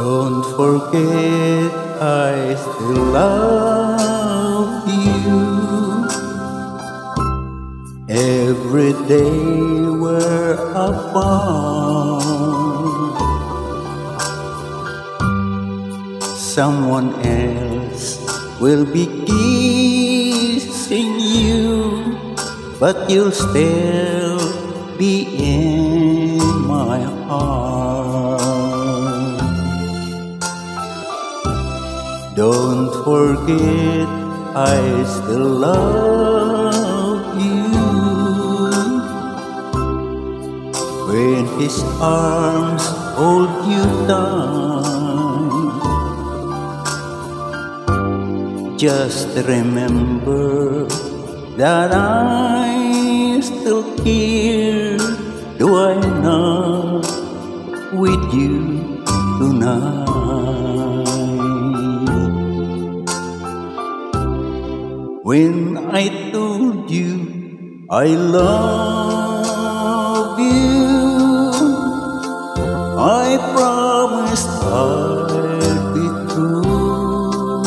Don't forget I still love you. Every day we're apart, someone else will be kissing you, but you'll still be in my heart. Don't forget I still love you. When his arms hold you tight, just remember that I'm still here. Do I not with you tonight? When I told you I love you, I promised I'd be true,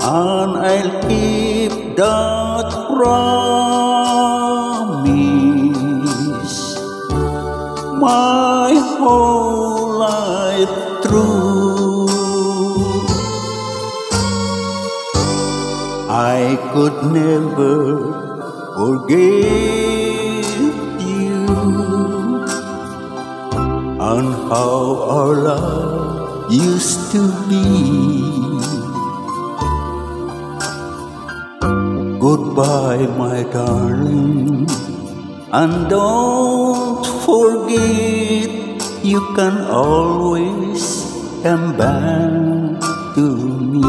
and I'll keep that promise my whole life through. I could never forget you, and how our love used to be. Goodbye, my darling, and don't forget you can always come back to me.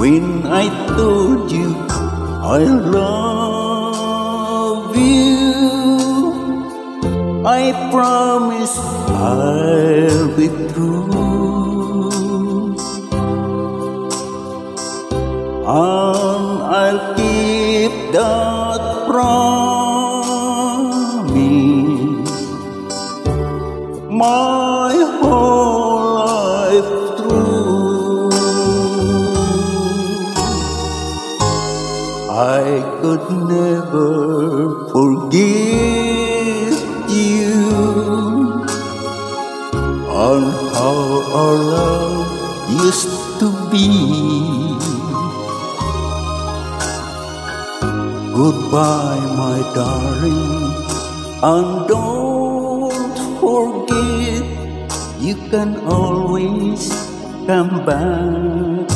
When I told you I love you, I promise I'll be true, and I'll keep that promise my whole life through. I could never forget you, on how our love used to be. Goodbye, my darling, and don't forget you can always come back